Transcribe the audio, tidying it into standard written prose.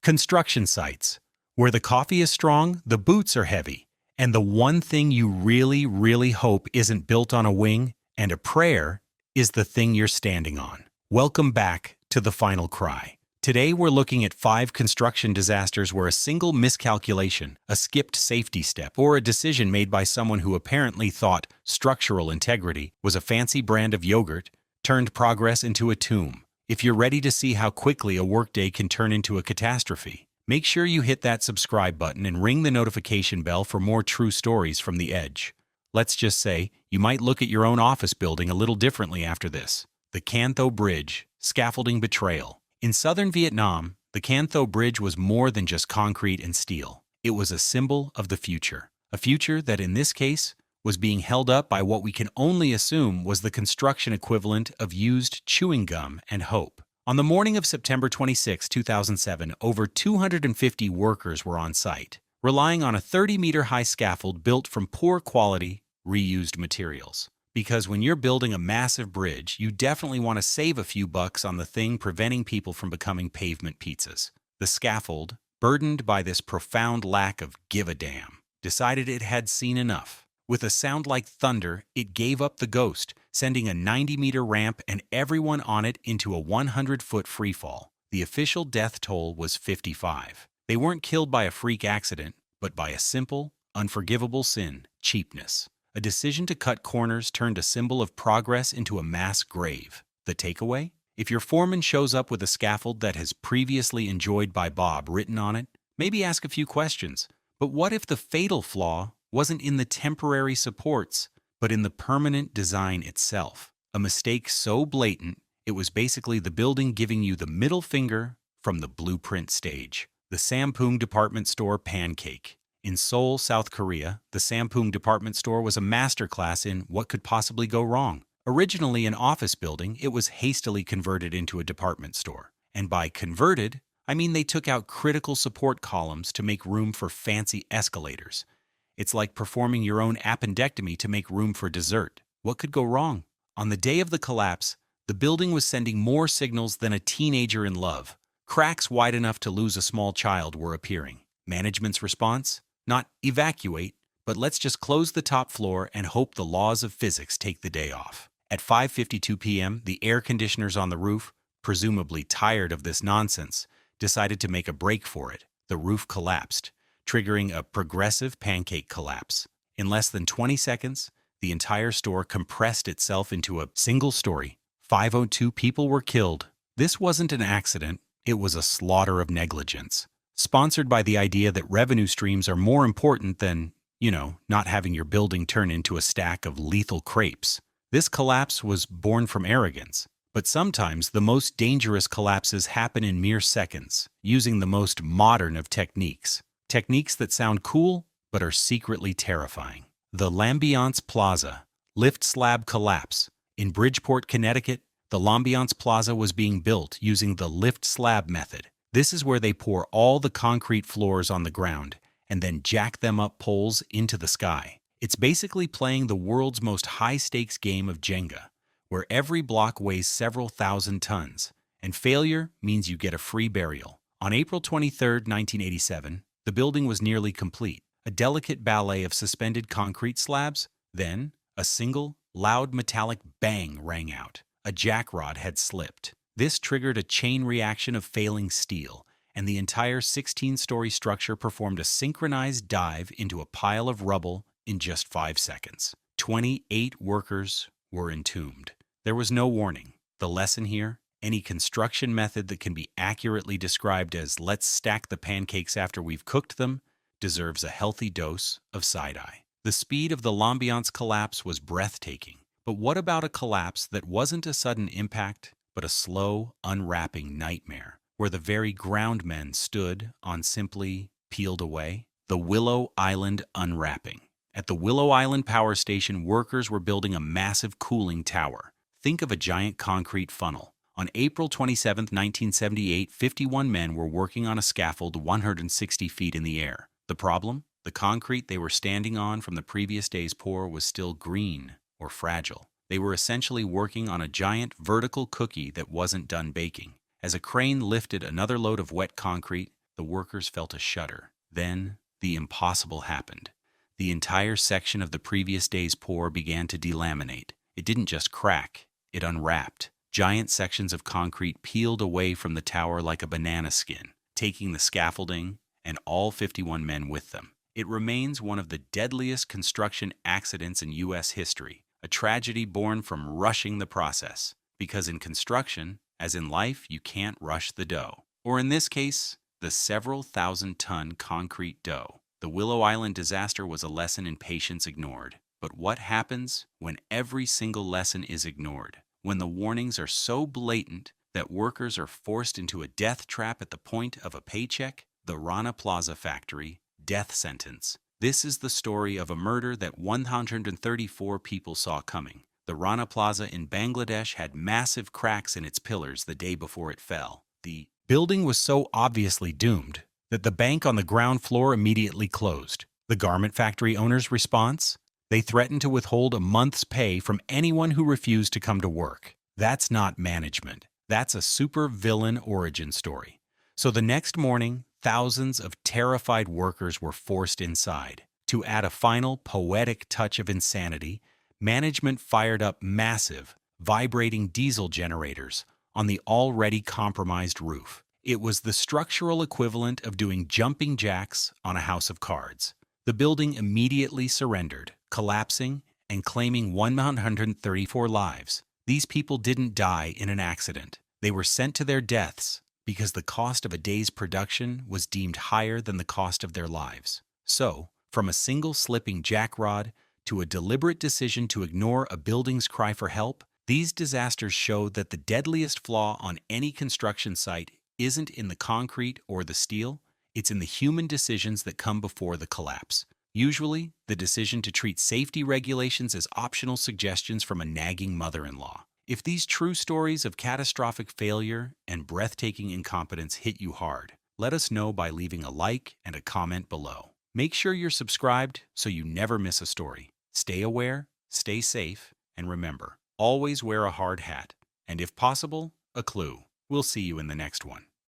Construction sites. Where the coffee is strong, the boots are heavy. And the one thing you really, really hope isn't built on a wing and a prayer is the thing you're standing on. Welcome back to The Final Cry. Today we're looking at 5 construction disasters where a single miscalculation, a skipped safety step, or a decision made by someone who apparently thought structural integrity was a fancy brand of yogurt turned progress into a tomb. If you're ready to see how quickly a workday can turn into a catastrophe, make sure you hit that subscribe button and ring the notification bell for more true stories from the edge. Let's just say, you might look at your own office building a little differently after this. The Cần Thơ Bridge, scaffolding betrayal. In southern Vietnam, the Cần Thơ Bridge was more than just concrete and steel. It was a symbol of the future. A future that, in this case, was being held up by what we can only assume was the construction equivalent of used chewing gum and hope. On the morning of September 26, 2007, over 250 workers were on site, relying on a 30-meter-high scaffold built from poor-quality, reused materials. Because when you're building a massive bridge, you definitely want to save a few bucks on the thing preventing people from becoming pavement pizzas. The scaffold, burdened by this profound lack of give a damn, decided it had seen enough. With a sound like thunder, it gave up the ghost, sending a 90-meter ramp and everyone on it into a 100-foot freefall. The official death toll was 55. They weren't killed by a freak accident, but by a simple, unforgivable sin: cheapness. A decision to cut corners turned a symbol of progress into a mass grave. The takeaway? If your foreman shows up with a scaffold that has previously enjoyed by Bob written on it, maybe ask a few questions. But what if the fatal flaw wasn't in the temporary supports, but in the permanent design itself? A mistake so blatant, it was basically the building giving you the middle finger from the blueprint stage. The Sampoong department store pancake. In Seoul, South Korea, the Sampoong department store was a masterclass in what could possibly go wrong. Originally an office building, it was hastily converted into a department store. And by converted, I mean they took out critical support columns to make room for fancy escalators. It's like performing your own appendectomy to make room for dessert. What could go wrong? On the day of the collapse, the building was sending more signals than a teenager in love. Cracks wide enough to lose a small child were appearing. Management's response? Not evacuate, but let's just close the top floor and hope the laws of physics take the day off. At 5:52 p.m., the air conditioners on the roof, presumably tired of this nonsense, decided to make a break for it. The roof collapsed, triggering a progressive pancake collapse. In less than 20 seconds, the entire store compressed itself into a single story. 502 people were killed. This wasn't an accident, it was a slaughter of negligence. Sponsored by the idea that revenue streams are more important than, not having your building turn into a stack of lethal crepes. This collapse was born from arrogance. But sometimes the most dangerous collapses happen in mere seconds, using the most modern of techniques. Techniques that sound cool, but are secretly terrifying. The L'Ambiance Plaza, lift slab collapse. In Bridgeport, Connecticut, the L'Ambiance Plaza was being built using the lift slab method. This is where they pour all the concrete floors on the ground and then jack them up poles into the sky. It's basically playing the world's most high-stakes game of Jenga, where every block weighs several thousand tons, and failure means you get a free burial. On April 23, 1987, the building was nearly complete. A delicate ballet of suspended concrete slabs. Then, a single, loud metallic bang rang out. A jackrod had slipped. This triggered a chain reaction of failing steel, and the entire 16-story structure performed a synchronized dive into a pile of rubble in just 5 seconds. 28 workers were entombed. There was no warning. The lesson here? Any construction method that can be accurately described as "let's stack the pancakes after we've cooked them" deserves a healthy dose of side-eye. The speed of the L'Ambiance collapse was breathtaking. But what about a collapse that wasn't a sudden impact, but a slow, unwrapping nightmare, where the very ground men stood on simply peeled away? The Willow Island unwrapping. At the Willow Island power station, workers were building a massive cooling tower. Think of a giant concrete funnel. On April 27, 1978, 51 men were working on a scaffold 160 feet in the air. The problem? The concrete they were standing on from the previous day's pour was still green or fragile. They were essentially working on a giant vertical cookie that wasn't done baking. As a crane lifted another load of wet concrete, The workers felt a shudder. Then, the impossible happened. The entire section of the previous day's pour began to delaminate. It didn't just crack, it unwrapped. Giant sections of concrete peeled away from the tower like a banana skin, taking the scaffolding and all 51 men with them. It remains one of the deadliest construction accidents in U.S. history, a tragedy born from rushing the process. Because in construction, as in life, you can't rush the dough. Or in this case, the several thousand-ton concrete dough. The Willow Island disaster was a lesson in patience ignored. But what happens when every single lesson is ignored? When the warnings are so blatant that workers are forced into a death trap at the point of a paycheck? The Rana Plaza factory death sentence. This is the story of a murder that 134 people saw coming. The Rana Plaza in Bangladesh had massive cracks in its pillars the day before it fell. The building was so obviously doomed that the bank on the ground floor immediately closed. The garment factory owner's response? They threatened to withhold a month's pay from anyone who refused to come to work. That's not management. That's a super villain origin story. So the next morning, thousands of terrified workers were forced inside. To add a final poetic touch of insanity, management fired up massive, vibrating diesel generators on the already compromised roof. It was the structural equivalent of doing jumping jacks on a house of cards. The building immediately surrendered, collapsing and claiming 134 lives. These people didn't die in an accident. They were sent to their deaths because the cost of a day's production was deemed higher than the cost of their lives. So, from a single slipping jackrod to a deliberate decision to ignore a building's cry for help, these disasters show that the deadliest flaw on any construction site isn't in the concrete or the steel, it's in the human decisions that come before the collapse. Usually, the decision to treat safety regulations as optional suggestions from a nagging mother-in-law. If these true stories of catastrophic failure and breathtaking incompetence hit you hard, let us know by leaving a like and a comment below. Make sure you're subscribed so you never miss a story. Stay aware, stay safe, and remember, always wear a hard hat, and if possible, a clue. We'll see you in the next one.